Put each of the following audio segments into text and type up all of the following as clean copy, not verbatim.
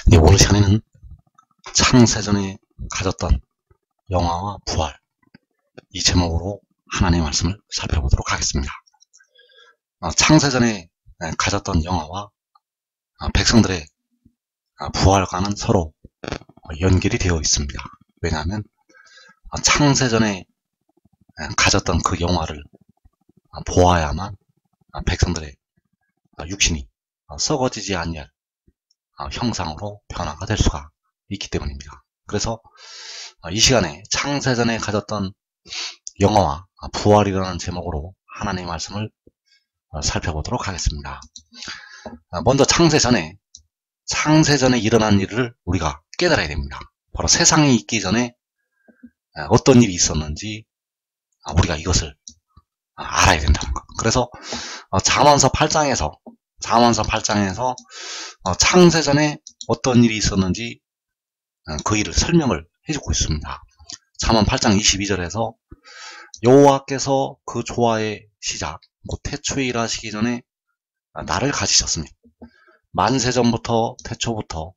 네, 오늘 시간에는 창세전에 가졌던 영화와 부활, 이 제목으로 하나님의 말씀을 살펴보도록 하겠습니다. 창세전에 가졌던 영화와 백성들의 부활과는 서로 연결이 되어 있습니다. 왜냐하면 창세전에 가졌던 그 영화를 보아야만 백성들의 육신이 썩어지지 않을 형상으로 변화가 될 수가 있기 때문입니다. 그래서 이 시간에 창세전에 가졌던 영화와 부활이라는 제목으로 하나님의 말씀을 살펴보도록 하겠습니다. 먼저 창세전에 일어난 일을 우리가 깨달아야 됩니다. 바로 세상이 있기 전에 어떤 일이 있었는지 우리가 이것을 알아야 된다는 것. 그래서 잠언서 8장에서 창세전에 어떤 일이 있었는지 그 일을 설명을 해주고 있습니다. 잠언 8장 22절에서 여호와께서 그 조화의 시작 곧 태초에 일하시기 전에 나를 가지셨으며 만세전부터 태초부터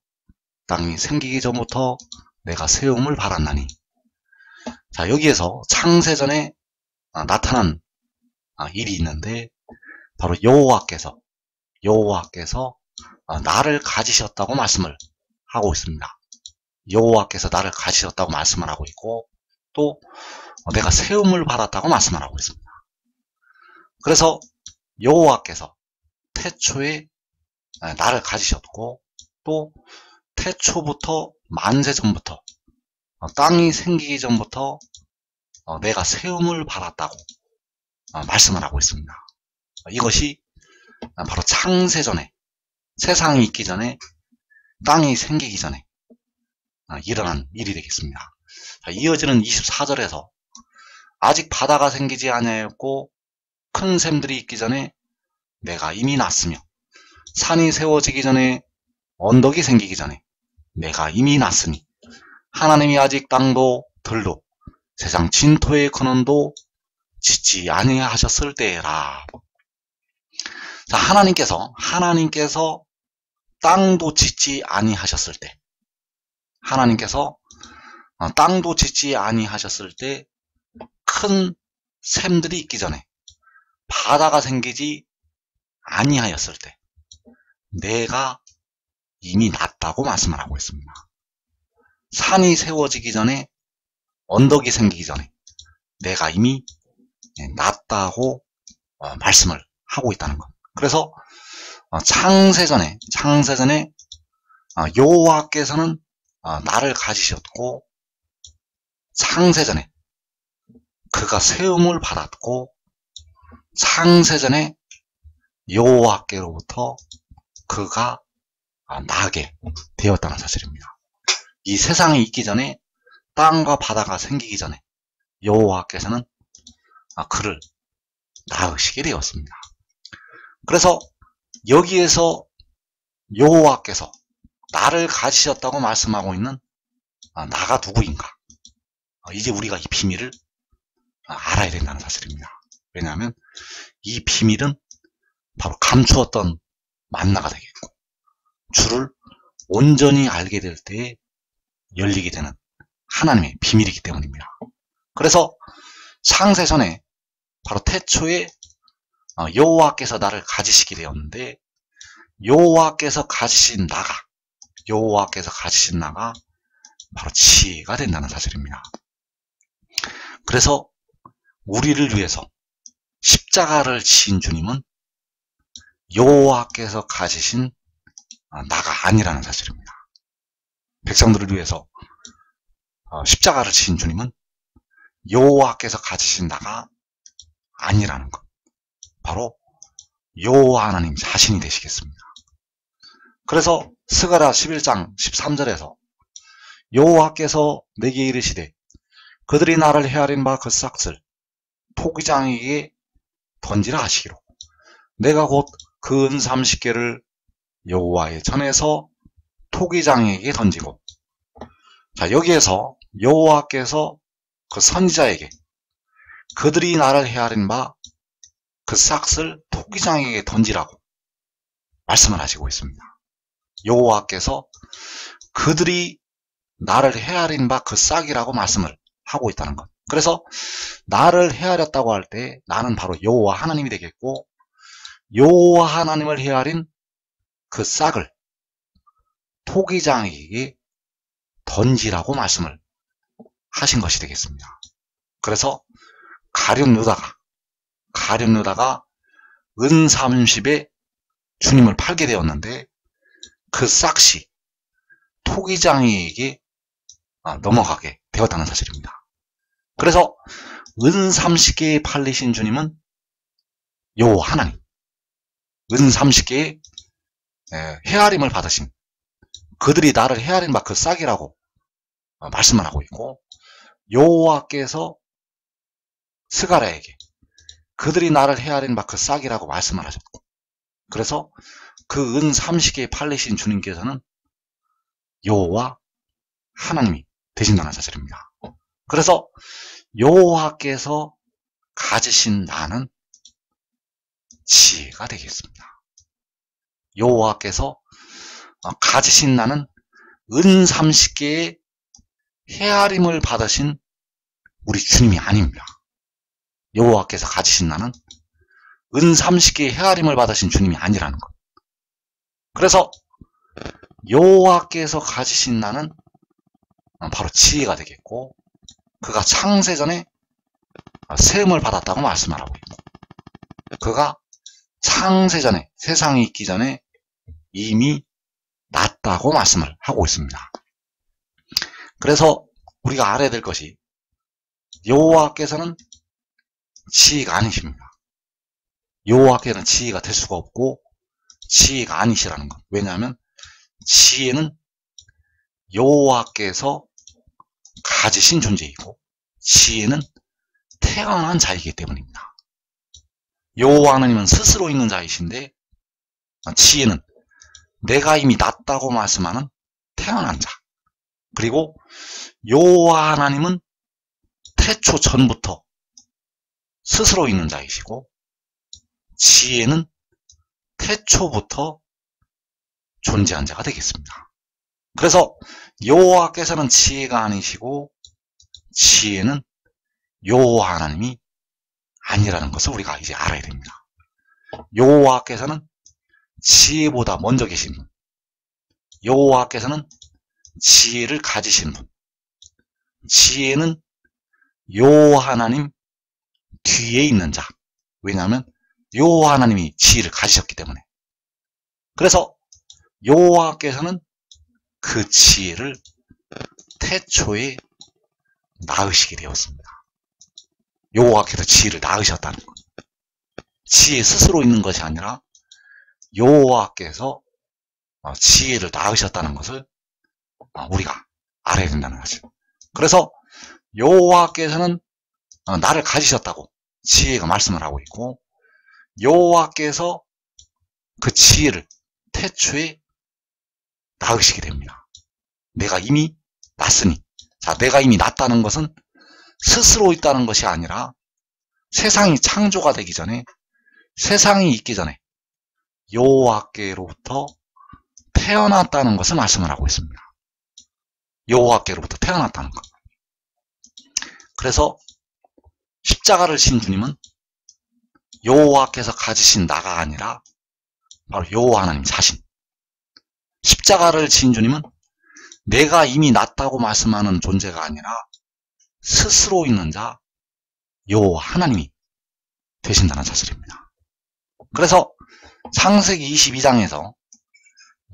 땅이 생기기 전부터 내가 세움을 바랐나니. 자, 여기에서 창세전에 나타난 일이 있는데 바로 여호와께서 나를 가지셨다고 말씀을 하고 있습니다. 여호와께서 나를 가지셨다고 말씀을 하고 있고, 또 내가 세움을 받았다고 말씀을 하고 있습니다. 그래서 여호와께서 태초에 나를 가지셨고, 또 태초부터 만세전부터 땅이 생기기 전부터 내가 세움을 받았다고 말씀을 하고 있습니다. 이것이 바로 창세전에, 세상이 있기 전에, 땅이 생기기 전에 일어난 일이 되겠습니다. 자, 이어지는 24절에서 아직 바다가 생기지 아니하였고 큰 샘들이 있기 전에 내가 이미 났으며 산이 세워지기 전에 언덕이 생기기 전에 내가 이미 났으니 하나님이 아직 땅도 들도 세상 진토의 근원도 짓지 아니하셨을 때라. 자, 하나님께서 땅도 짓지 아니하셨을 때, 땅도 짓지 아니하셨을 때, 큰 샘들이 있기 전에, 바다가 생기지 아니하였을 때, 내가 이미 났다고 말씀을 하고 있습니다. 산이 세워지기 전에, 언덕이 생기기 전에 내가 이미 났다고 말씀을 하고 있다는 것. 그래서 창세전에 여호와께서는 나를 가지셨고, 창세전에 그가 세움을 받았고, 창세전에 여호와께로부터 그가 나게 되었다는 사실입니다. 이 세상이 있기 전에, 땅과 바다가 생기기 전에 여호와께서는 그를 낳으시게 되었습니다. 그래서 여기에서 여호와께서 나를 가지셨다고 말씀하고 있는 나가 누구인가? 이제 우리가 이 비밀을 알아야 된다는 사실입니다. 왜냐하면 이 비밀은 바로 감추었던 만나가 되겠고, 주를 온전히 알게 될 때에 열리게 되는 하나님의 비밀이기 때문입니다. 그래서 창세전에 바로 태초에 여호와께서 나를 가지시게 되었는데, 여호와께서 가지신 나가 바로 지혜가 된다는 사실입니다. 그래서 우리를 위해서 십자가를 지신 주님은 여호와께서 가지신 나가 아니라는 사실입니다. 백성들을 위해서 십자가를 지신 주님은 여호와께서 가지신 나가 아니라는 것, 바로 여호와 하나님 자신이 되시겠습니다. 그래서 스가랴 11장 13절에서 여호와께서 내게 이르시되 그들이 나를 헤아린 바 그 싹을 토기장에게 던지라 하시기로 내가 곧 그 은 30개를 여호와의 전에서 토기장에게 던지고. 자, 여기에서 여호와께서 그 선지자에게 그들이 나를 헤아린 바 그 싹을 토기장에게 던지라고 말씀을 하시고 있습니다. 여호와께서 그들이 나를 헤아린 바 그 싹이라고 말씀을 하고 있다는 것. 그래서 나를 헤아렸다고 할 때 나는 바로 여호와 하나님이 되겠고, 여호와 하나님을 헤아린 그 싹을 토기장에게 던지라고 말씀을 하신 것이 되겠습니다. 그래서 가룟 유다가 은 30에 주님을 팔게 되었는데 그 싹이 토기장이에게 넘어가게 되었다는 사실입니다. 그래서 은 30개에 팔리신 주님은 여호와 하나님, 은 30개에 헤아림을 받으신, 그들이 나를 헤아린 바 그 싹이라고 말씀을 하고 있고, 여호와께서 스가랴에게 그들이 나를 헤아린 바 그 싹이라고 말씀을 하셨고, 그래서 그 은 30개에 팔리신 주님께서는 여호와 하나님이 되신다는 사실입니다. 그래서 여호와께서 가지신 나는 지혜가 되겠습니다. 여호와께서 가지신 나는 은 30개의 헤아림을 받으신 우리 주님이 아닙니다. 여호와께서 가지신 나는 은 30개의 헤아림을 받으신 주님이 아니라는 것. 그래서 여호와께서 가지신 나는 바로 지혜가 되겠고, 그가 창세전에 세움을 받았다고 말씀을 하고 있고, 그가 창세전에, 세상이 있기 전에 이미 났다고 말씀을 하고 있습니다. 그래서 우리가 알아야 될 것이, 여호와께서는 지혜가 아니십니다. 여호와께는 지혜가 될 수가 없고 지혜가 아니시라는 것. 왜냐하면 지혜는 여호와께서 가지신 존재이고 지혜는 태어난 자이기 때문입니다. 여호와 하나님은 스스로 있는 자이신데, 지혜는 내가 이미 났다고 말씀하는 태어난 자, 그리고 여호와 하나님은 태초 전부터 스스로 있는 자이시고, 지혜는 태초부터 존재한 자가 되겠습니다. 그래서 여호와께서는 지혜가 아니시고 지혜는 여호와 하나님이 아니라는 것을 우리가 이제 알아야 됩니다. 여호와께서는 지혜보다 먼저 계신 분, 여호와께서는 지혜를 가지신 분, 지혜는 여호와 하나님 뒤에 있는 자. 왜냐하면 여호와 하나님이 지혜를 가지셨기 때문에. 그래서 여호와께서는 그 지혜를 태초에 낳으시게 되었습니다. 여호와께서 지혜를 낳으셨다는 것. 지혜 스스로 있는 것이 아니라 여호와께서 지혜를 낳으셨다는 것을 우리가 알아야 된다는 것이죠. 그래서 여호와께서는 나를 가지셨다고 지혜가 말씀을 하고 있고, 여호와께서 그 지혜를 태초에 낳으시게 됩니다. 내가 이미 났으니, 자, 내가 이미 났다는 것은 스스로 있다는 것이 아니라 세상이 창조가 되기 전에, 세상이 있기 전에 여호와께로부터 태어났다는 것을 말씀을 하고 있습니다. 여호와께로부터 태어났다는 것. 그래서 십자가를 진 주님은 여호와께서 가지신 나가 아니라 바로 여호와 하나님 자신. 십자가를 진 주님은 내가 이미 났다고 말씀하는 존재가 아니라 스스로 있는 자 여호와 하나님이 되신다는 사실입니다. 그래서 창세기 22장에서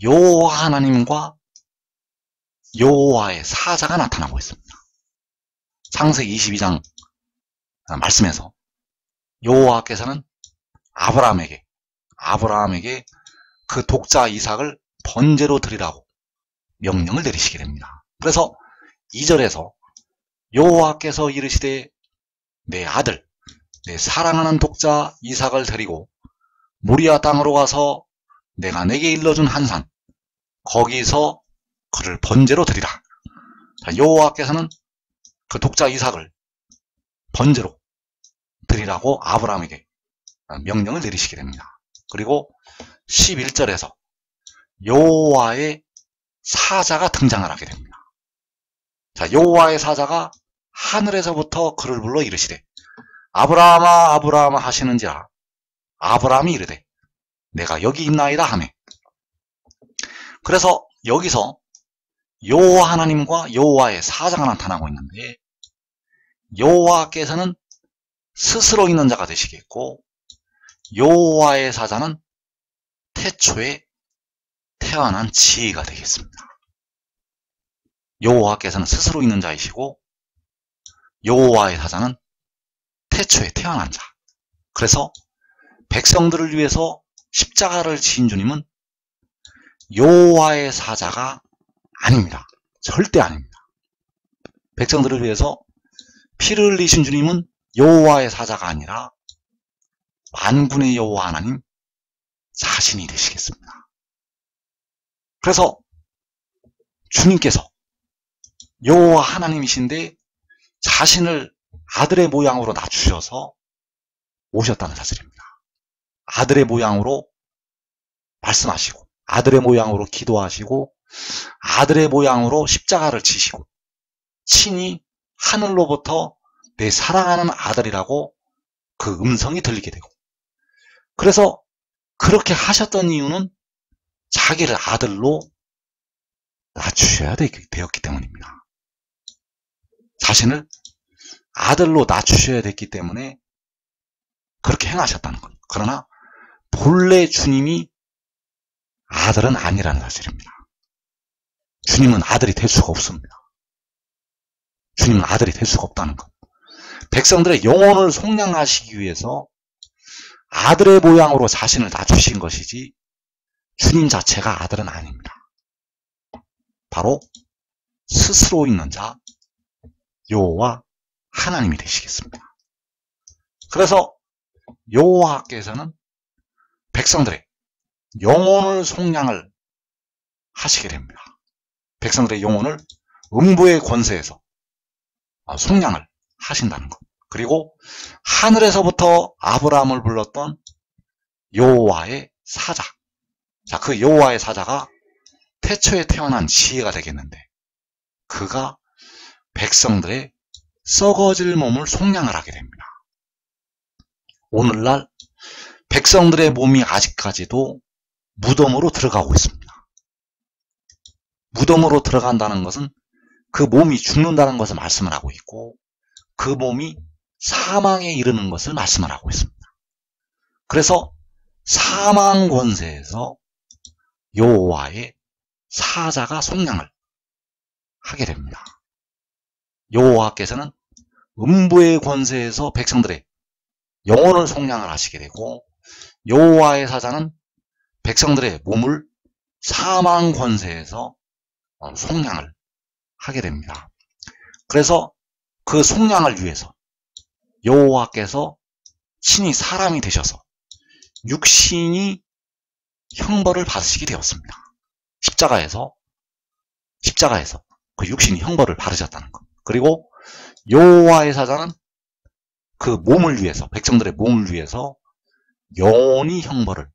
여호와 하나님과 여호와의 사자가 나타나고 있습니다. 창세기 22장 말씀에서 여호와께서는 아브라함에게 그 독자 이삭을 번제로 드리라고 명령을 내리시게 됩니다. 그래서 2절에서 여호와께서 이르시되 내 아들, 내 사랑하는 독자 이삭을 데리고 모리아 땅으로 가서 내가 내게 일러준 한 산, 거기서 그를 번제로 드리라. 여호와께서는 그 독자 이삭을 번제로 드리라고 아브라함에게 명령을 내리시게 됩니다. 그리고 11절에서 여호와의 사자가 등장을 하게 됩니다. 자, 여호와의 사자가 하늘에서부터 그를 불러 이르시되 아브라함아 아브라함아 하시는지라 아브라함이 이르되 내가 여기 있나이다 하매. 그래서 여기서 여호와 하나님과 여호와의 사자가 나타나고 있는데 여호와께서는 스스로 있는 자가 되시겠고 여호와의 사자는 태초에 태어난 지혜가 되겠습니다. 여호와께서는 스스로 있는 자이시고 여호와의 사자는 태초에 태어난 자. 그래서 백성들을 위해서 십자가를 지신 주님은 여호와의 사자가 아닙니다. 절대 아닙니다. 백성들을 위해서 피를 흘리신 주님은 여호와의 사자가 아니라 만군의 여호와 하나님 자신이 되시겠습니다. 그래서 주님께서 여호와 하나님이신데 자신을 아들의 모양으로 낮추셔서 오셨다는 사실입니다. 아들의 모양으로 말씀하시고 아들의 모양으로 기도하시고 아들의 모양으로 십자가를 지시고 친히 하늘로부터 내 사랑하는 아들이라고 그 음성이 들리게 되고 그래서 그렇게 하셨던 이유는 자기를 아들로 낮추셔야 되었기 때문입니다. 자신을 아들로 낮추셔야 됐기 때문에 그렇게 행하셨다는 것. 그러나 본래 주님이 아들은 아니라는 사실입니다. 주님은 아들이 될 수가 없습니다. 주님은 아들이 될 수가 없다는 것. 백성들의 영혼을 속량하시기 위해서 아들의 모양으로 자신을 낮추신 것이지 주님 자체가 아들은 아닙니다. 바로 스스로 있는 자 여호와 하나님이 되시겠습니다. 그래서 여호와께서는 백성들의 영혼을 속량을 하시게 됩니다. 백성들의 영혼을 음부의 권세에서 속량을 하신다는 것. 그리고 하늘에서부터 아브라함을 불렀던 여호와의 사자. 자, 그 여호와의 사자가 태초에 태어난 지혜가 되겠는데 그가 백성들의 썩어질 몸을 속량을 하게 됩니다. 오늘날 백성들의 몸이 아직까지도 무덤으로 들어가고 있습니다. 무덤으로 들어간다는 것은 그 몸이 죽는다는 것을 말씀을 하고 있고 그 몸이 사망에 이르는 것을 말씀을 하고 있습니다. 그래서 사망 권세에서 여호와의 사자가 속량을 하게 됩니다. 여호와께서는 음부의 권세에서 백성들의 영혼을 속량을 하시게 되고 여호와의 사자는 백성들의 몸을 사망 권세에서 속량을 하게 됩니다. 그래서 그 속량을 위해서 여호와께서 친히 사람이 되셔서 육신이 형벌을 받으시게 되었습니다. 십자가에서 그 육신이 형벌을 받으셨다는 것. 그리고 여호와의 사자는 그 몸을 위해서 백성들의 몸을 위해서 영원히 형벌을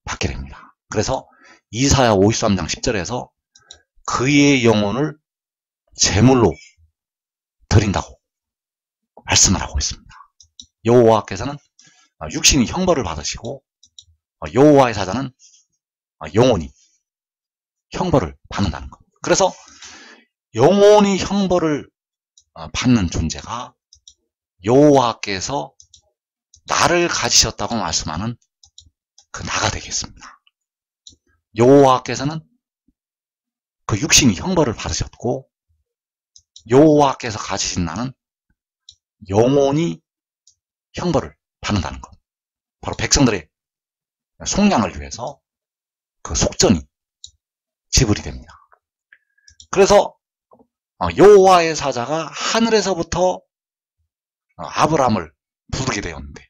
받게 됩니다. 그래서 이사야 53장 10절에서 그의 영혼을 제물로 드린다고 말씀을 하고 있습니다. 여호와께서는 육신이 형벌을 받으시고 여호와의 사자는 영원히 형벌을 받는다는 것. 그래서 영원히 형벌을 받는 존재가 여호와께서 나를 가지셨다고 말씀하는 그 나가 되겠습니다. 여호와께서는 그 육신이 형벌을 받으셨고 여호와께서 가지신 나는 영원히 형벌을 받는다는 것. 바로 백성들의 속량을 위해서 그 속전이 지불이 됩니다. 그래서 여호와의 사자가 하늘에서부터 아브라함을 부르게 되었는데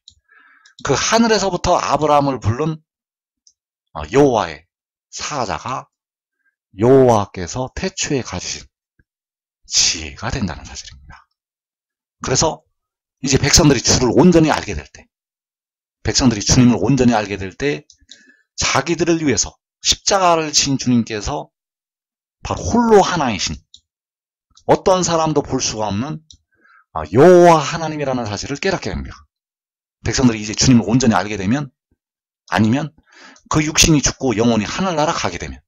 그 하늘에서부터 아브라함을 부른 여호와의 사자가 여호와께서 태초에 가지신 지혜가 된다는 사실입니다. 그래서 이제 백성들이 주를 온전히 알게 될 때, 백성들이 주님을 온전히 알게 될 때 자기들을 위해서 십자가를 진 주님께서 바로 홀로 하나이신, 어떤 사람도 볼 수가 없는 여호와 하나님이라는 사실을 깨닫게 됩니다. 백성들이 이제 주님을 온전히 알게 되면, 아니면 그 육신이 죽고 영혼이 하늘나라 가게 되면,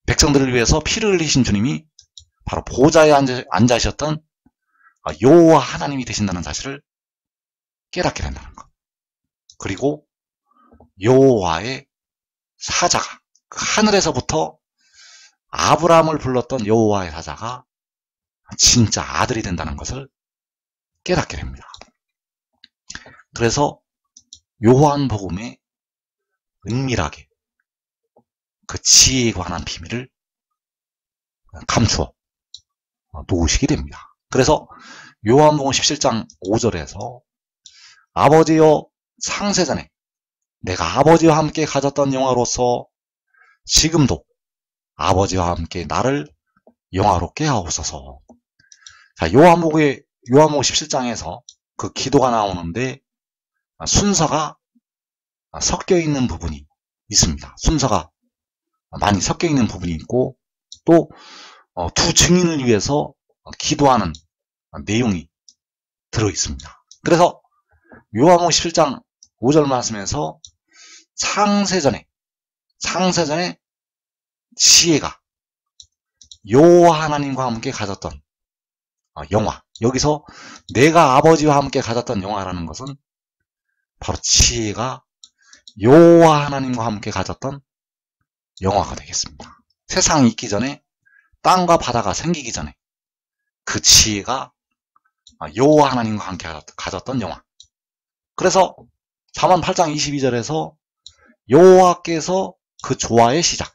백성들을 위해서 피를 흘리신 주님이 바로 보좌에 앉으셨던 여호와 하나님이 되신다는 사실을 깨닫게 된다는 것. 그리고 여호와의 사자가, 그 하늘에서부터 아브라함을 불렀던 여호와의 사자가 진짜 아들이 된다는 것을 깨닫게 됩니다. 그래서 요한복음에 은밀하게 그 지혜에 관한 비밀을 감추어 놓으시게 됩니다. 그래서 요한복음 17장 5절에서 아버지여 창세전에 내가 아버지와 함께 가졌던 영화로서 지금도 아버지와 함께 나를 영화롭게 하옵소서. 자, 요한복음 17장에서 그 기도가 나오는데 순서가 섞여 있는 부분이 있습니다. 순서가 많이 섞여 있는 부분이 있고, 또 두 증인을 위해서 기도하는 내용이 들어 있습니다. 그래서 요한복음 17장 5절 말씀에서 창세전에 지혜가 여호와 하나님과 함께 가졌던 영화, 여기서 내가 아버지와 함께 가졌던 영화라는 것은 바로 지혜가 여호와 하나님과 함께 가졌던 영화가 되겠습니다. 세상이 있기 전에, 땅과 바다가 생기기 전에 그 지혜가 여호와 하나님과 함께 가졌던 영화. 그래서 잠언 8장 22절에서 여호와께서 그 조화의 시작,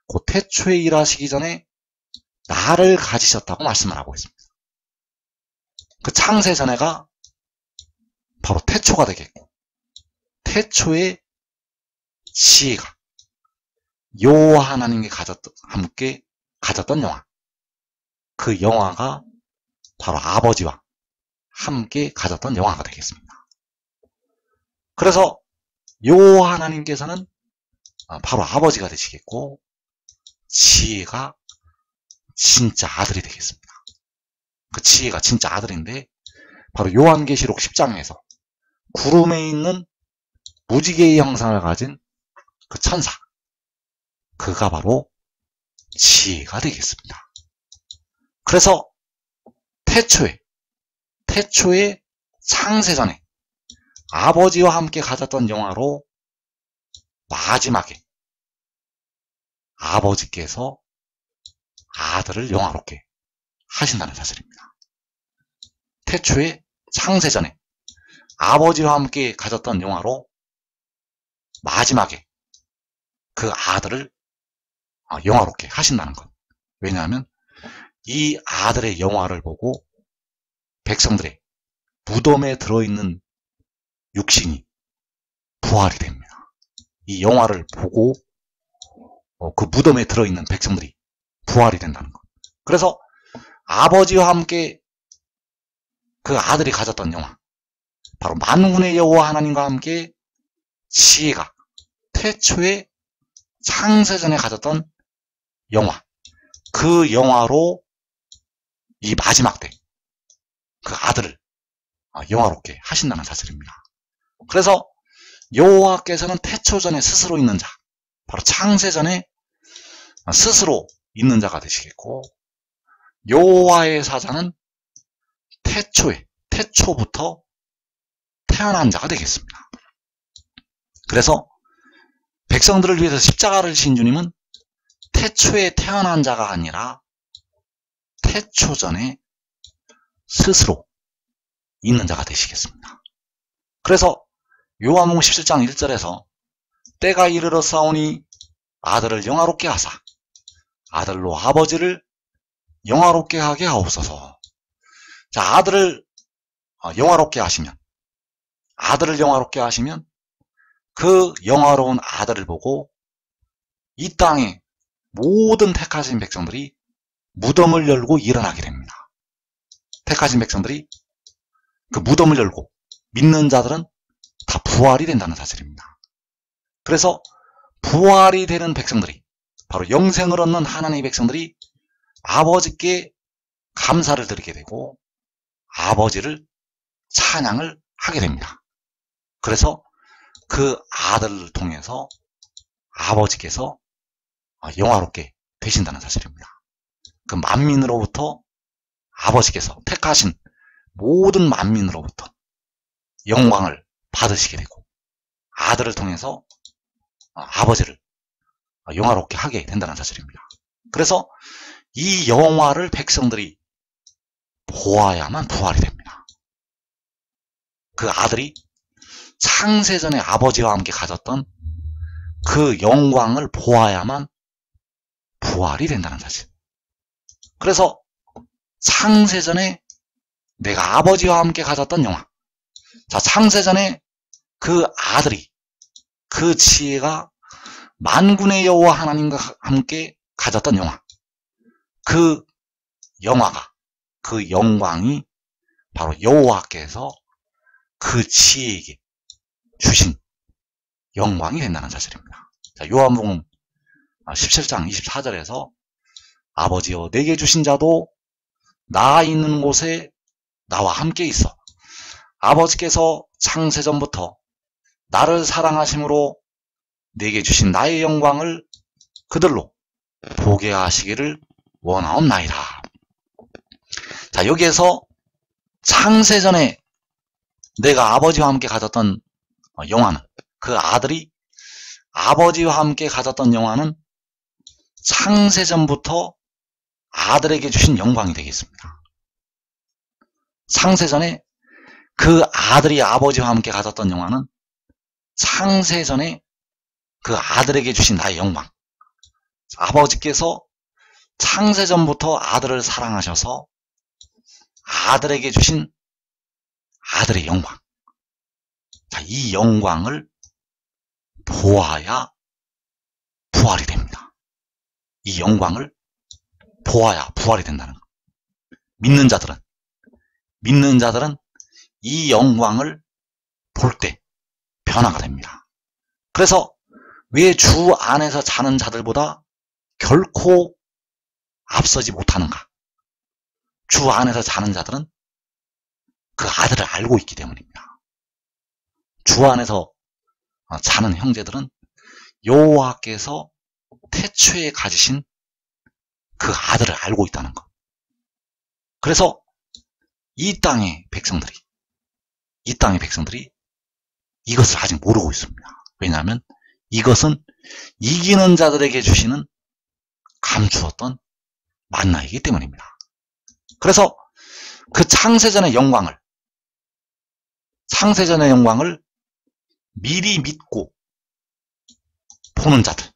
곧 태초에 일하시기 전에 나를 가지셨다고 말씀을 하고 있습니다. 그 창세전에가 바로 태초가 되겠고, 태초의 지혜가 여호와 하나님께 함께 가졌던 영화, 그 영화가 바로 아버지와 함께 가졌던 영화가 되겠습니다. 그래서 여호와 하나님께서는 바로 아버지가 되시겠고, 지혜가 진짜 아들이 되겠습니다. 그 지혜가 진짜 아들인데 바로 요한계시록 10장에서 구름에 있는 무지개의 형상을 가진 그 천사, 그가 바로 지혜가 되겠습니다. 그래서 태초에 창세전에 아버지와 함께 가졌던 영화로 마지막에 아버지께서 아들을 영화롭게 하신다는 사실입니다. 태초에 창세전에 아버지와 함께 가졌던 영화로 마지막에 그 아들을 영화롭게 하신다는 것. 왜냐하면 이 아들의 영화를 보고 백성들의 무덤에 들어있는 육신이 부활이 됩니다. 이 영화를 보고 그 무덤에 들어있는 백성들이 부활이 된다는 것. 그래서 아버지와 함께 그 아들이 가졌던 영화, 바로 만군의 여호와 하나님과 함께 지혜가 태초에 창세전에 가졌던 영화, 그 영화로 이 마지막 때 그 아들을 영화롭게 하신다는 사실입니다. 그래서 여호와께서는 태초전에 스스로 있는 자, 바로 창세전에 스스로 있는 자가 되시겠고, 여호와의 사자는 태초부터 태어난 자가 되겠습니다. 그래서 백성들을 위해서 십자가를 지신 주님은 태초에 태어난 자가 아니라 태초전에 스스로 있는 자가 되시겠습니다. 그래서 요한복음 17장 1절에서 때가 이르렀사오니 아들을 영화롭게 하사 아들로 아버지를 영화롭게 하게 하옵소서. 자, 아들을 영화롭게 하시면, 그 영화로운 아들을 보고 이 땅의 모든 택하신 백성들이 무덤을 열고 일어나게 됩니다. 택하신 백성들이 그 무덤을 열고 믿는 자들은 다 부활이 된다는 사실입니다. 그래서 부활이 되는 백성들이, 바로 영생을 얻는 하나님의 백성들이 아버지께 감사를 드리게 되고 아버지를 찬양을 하게 됩니다. 그래서 그 아들을 통해서 아버지께서 영화롭게 되신다는 사실입니다. 그 만민으로부터 아버지께서 택하신 모든 만민으로부터 영광을 받으시게 되고 아들을 통해서 아버지를 영화롭게 하게 된다는 사실입니다. 그래서 이 영화를 백성들이 보아야만 부활이 됩니다. 그 아들이 창세전에 아버지와 함께 가졌던 그 영광을 보아야만 부활이 된다는 사실. 그래서 창세전에 내가 아버지와 함께 가졌던 영화, 자, 창세전에 그 아들이, 그 지혜가 만군의 여호와 하나님과 함께 가졌던 영화, 그 영화가, 그 영광이 바로 여호와께서 그 지혜에게 주신 영광이 된다는 사실입니다. 자, 요한복음 17장 24절에서 아버지여 내게 주신 자도 나 있는 곳에 나와 함께 있어 아버지께서 창세전부터 나를 사랑하심으로 내게 주신 나의 영광을 그들로 보게 하시기를 원하옵나이다. 자, 여기에서 창세전에 내가 아버지와 함께 가졌던 영화는, 그 아들이 아버지와 함께 가졌던 영화는 창세전부터 아들에게 주신 영광이 되겠습니다. 창세전에 그 아들이 아버지와 함께 가졌던 영광은 창세전에 그 아들에게 주신 나의 영광. 아버지께서 창세전부터 아들을 사랑하셔서 아들에게 주신 아들의 영광. 자, 이 영광을 보아야 부활이 됩니다. 이 영광을 보아야 부활이 된다는 것. 믿는 자들은 이 영광을 볼 때 변화가 됩니다. 그래서 왜 주 안에서 자는 자들보다 결코 앞서지 못하는가? 주 안에서 자는 자들은 그 아들을 알고 있기 때문입니다. 주 안에서 자는 형제들은 여호와께서 태초에 가지신 그 아들을 알고 있다는 것. 그래서 이 땅의 백성들이 이것을 아직 모르고 있습니다. 왜냐하면 이것은 이기는 자들에게 주시는 감추었던 만나이기 때문입니다. 그래서 그 창세전의 영광을 미리 믿고 보는 자들,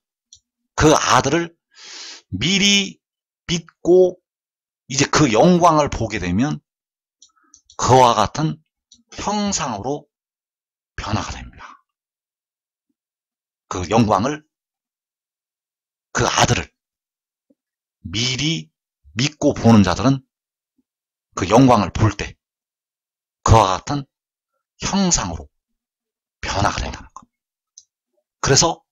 그 아들을 미리 믿고 이제 그 영광을 보게 되면 그와 같은 형상으로 변화가 됩니다. 그 영광을, 그 아들을 미리 믿고 보는 자들은 그 영광을 볼 때 그와 같은 형상으로 변화가 된다는 것. 그래서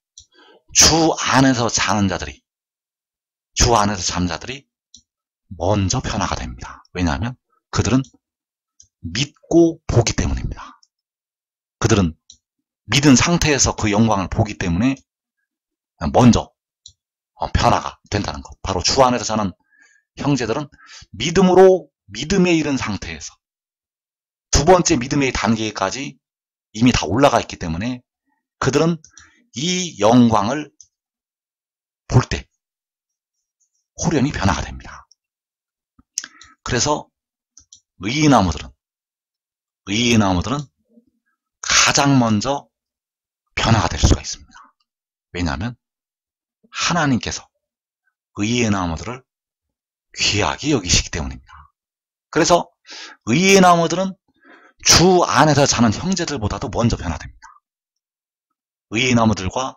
주 안에서 자는 자들이, 주 안에서 자는 자들이 먼저 변화가 됩니다. 왜냐하면 그들은 믿고 보기 때문입니다. 그들은 믿은 상태에서 그 영광을 보기 때문에 먼저 변화가 된다는 것. 바로 주 안에서 사는 형제들은 믿음에 이른 상태에서 두 번째 믿음의 단계까지 이미 다 올라가 있기 때문에 그들은 이 영광을 볼 때 호련히 변화가 됩니다. 그래서 의인 나무들은 가장 먼저 변화가 될 수가 있습니다. 왜냐하면 하나님께서 의의 나무들을 귀하게 여기시기 때문입니다. 그래서 의의 나무들은 주 안에서 자는 형제들보다도 먼저 변화됩니다. 의의 나무들과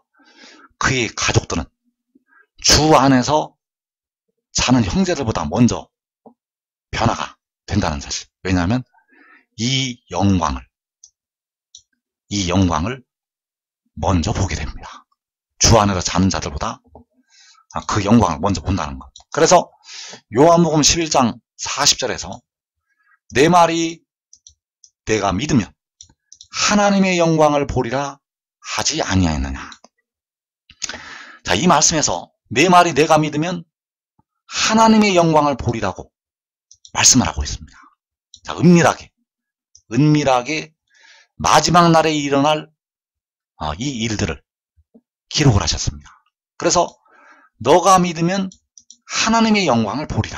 그의 가족들은 주 안에서 자는 형제들보다 먼저 변화가 된다는 사실. 왜냐하면 이 영광을 먼저 보게 됩니다. 주 주 안에서 자는 자들보다 그 영광을 먼저 본다는 것. 그래서 요한복음 11장 40절에서 내 말이 내가 믿으면 하나님의 영광을 보리라 하지 아니하였느냐. 자, 이 말씀에서 내 말이 내가 믿으면 하나님의 영광을 보리라고 말씀을 하고 있습니다. 자, 은밀하게 마지막 날에 일어날 이 일들을 기록을 하셨습니다. 그래서 너가 믿으면 하나님의 영광을 보리라.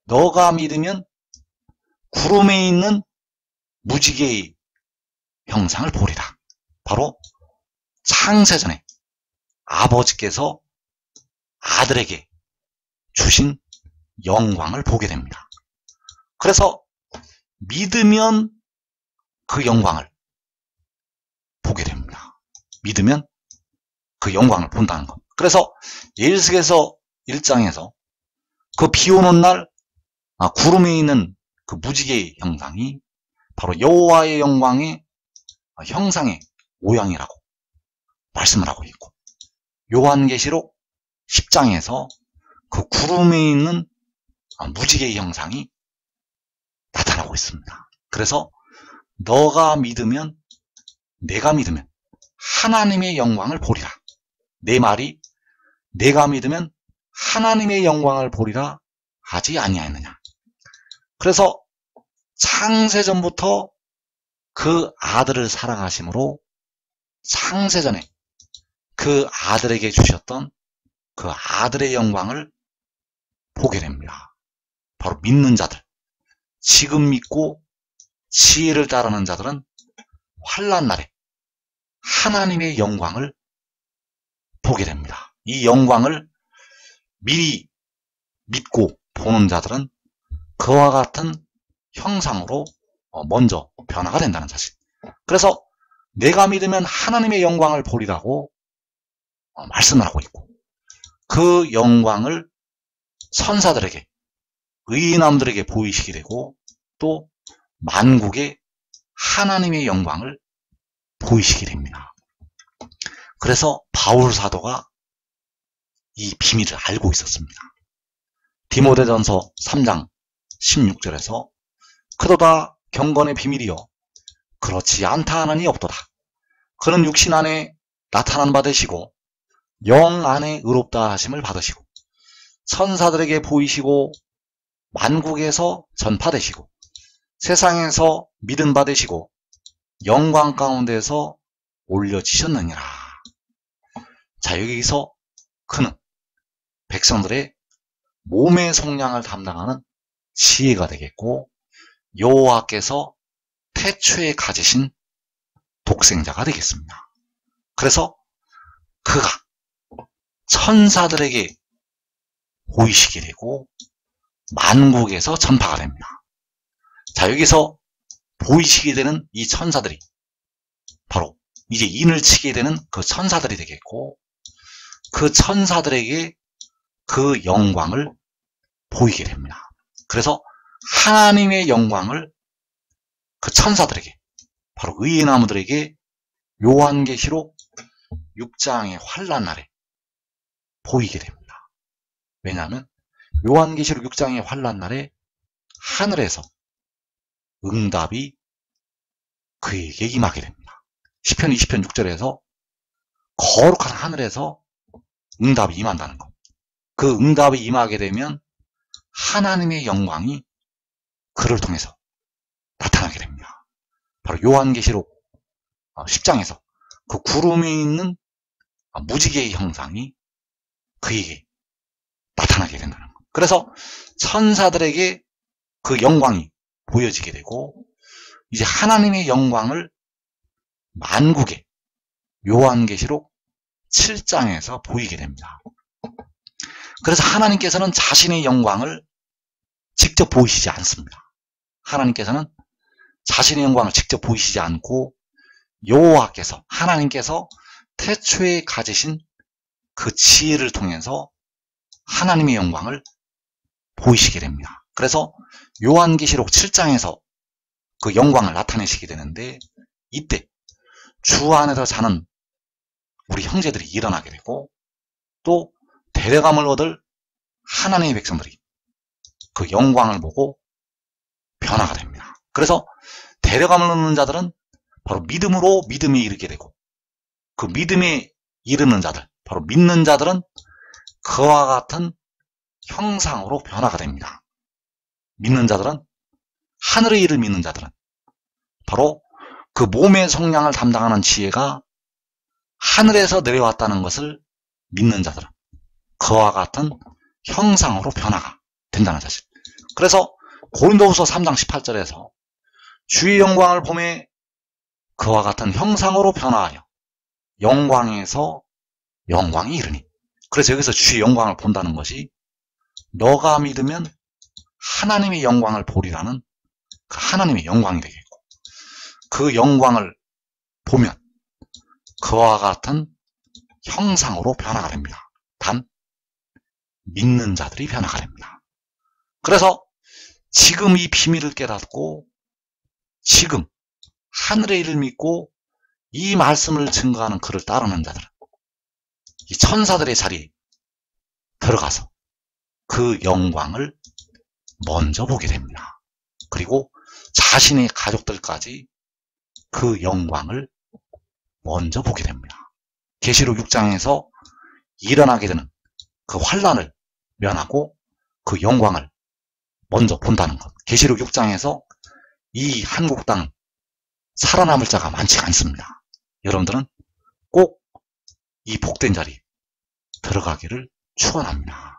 너가 믿으면 구름에 있는 무지개의 형상을 보리라. 바로 창세전에 아버지께서 아들에게 주신 영광을 보게 됩니다. 그래서 믿으면 그 영광을 보게 됩니다. 믿으면 그 영광을 본다는 것. 그래서 에스겔서 1장에서 그 비 오는 날 구름에 있는 그 무지개의 형상이 바로 여호와의 영광의 형상의 모양이라고 말씀을 하고 있고, 요한계시록 10장에서 그 구름에 있는 무지개의 형상이 나타나고 있습니다. 그래서 너가 믿으면, 내가 믿으면 하나님의 영광을 보리라. 내 말이 내가 믿으면 하나님의 영광을 보리라 하지 아니하였느냐. 그래서 창세전부터 그 아들을 사랑하심으로 창세전에 그 아들에게 주셨던 그 아들의 영광을 보게 됩니다. 바로 믿는 자들, 지금 믿고 지혜를 따르는 자들은 환난 날에 하나님의 영광을 보게 됩니다. 이 영광을 미리 믿고 보는 자들은 그와 같은 형상으로 먼저 변화가 된다는 사실. 그래서 내가 믿으면 하나님의 영광을 보리라고 말씀을 하고 있고, 그 영광을 선사들에게, 의인남들에게 보이시게 되고, 또 만국에 하나님의 영광을 보이시게 됩니다. 그래서 바울 사도가 이 비밀을 알고 있었습니다. 디모데전서 3장 16절에서 그도다 경건의 비밀이요 그렇지 않다 하나니 없도다. 그는 육신 안에 나타난 바 되시고 영 안에 의롭다 하심을 받으시고 천사들에게 보이시고 만국에서 전파되시고 세상에서 믿은 바 되시고 영광 가운데서 올려지셨느니라. 자, 여기서 그는 백성들의 몸의 속량을 담당하는 지혜가 되겠고, 여호와께서 태초에 가지신 독생자가 되겠습니다. 그래서 그가 천사들에게 보이시게 되고 만국에서 전파가 됩니다. 자, 여기서 보이시게 되는 이 천사들이 바로 이제 인을 치게 되는 그 천사들이 되겠고, 그 천사들에게 그 영광을 보이게 됩니다. 그래서 하나님의 영광을 그 천사들에게, 바로 의인나무들에게 요한계시록 6장의 환난 날에 보이게 됩니다. 왜냐하면 요한계시록 6장의 환난 날에 하늘에서 응답이 그에게 임하게 됩니다. 시편 20편 6절에서 거룩한 하늘에서 응답이 임한다는 것. 그 응답이 임하게 되면 하나님의 영광이 그를 통해서 나타나게 됩니다. 바로 요한계시록 10장에서 그 구름에 있는 무지개의 형상이 그에게 나타나게 된다는 것. 그래서 천사들에게 그 영광이 보여지게 되고, 이제 하나님의 영광을 만국에 요한계시록 7장에서 보이게 됩니다. 그래서 하나님께서는 자신의 영광을 직접 보이시지 않습니다. 하나님께서는 자신의 영광을 직접 보이시지 않고 여호와께서, 하나님께서 태초에 가지신 그 지혜를 통해서 하나님의 영광을 보이시게 됩니다. 그래서 요한계시록 7장에서 그 영광을 나타내시게 되는데, 이때 주 안에서 자는 우리 형제들이 일어나게 되고 또 대려감을 얻을 하나님의 백성들이 그 영광을 보고 변화가 됩니다. 그래서 대려감을 얻는 자들은 바로 믿음으로 믿음에 이르게 되고 그 믿음에 이르는 자들, 바로 믿는 자들은 그와 같은 형상으로 변화가 됩니다. 믿는 자들은 하늘의 일을 믿는 자들은 바로 그 몸의 성량을 담당하는 지혜가 하늘에서 내려왔다는 것을 믿는 자들은 그와 같은 형상으로 변화가 된다는 사실. 그래서 고린도후서 3장 18절에서 주의 영광을 보매 그와 같은 형상으로 변화하여 영광에서 영광이 이르니. 그래서 여기서 주의 영광을 본다는 것이 너가 믿으면 하나님의 영광을 보리라는 그 하나님의 영광이 되겠고 그 영광을 보면 그와 같은 형상으로 변화가 됩니다. 단 믿는 자들이 변화가 됩니다. 그래서 지금 이 비밀을 깨닫고 지금 하늘의 일을 믿고 이 말씀을 증거하는 그를 따르는 자들은 이 천사들의 자리에 들어가서 그 영광을 먼저 보게 됩니다. 그리고 자신의 가족들까지 그 영광을 먼저 보게 됩니다. 계시록 6장에서 일어나게 되는 그 환난을 면하고 그 영광을 먼저 본다는 것. 계시록 6장에서 이 한국 땅 살아남을 자가 많지 않습니다. 여러분들은 꼭 이 복된 자리 들어가기를 축원합니다.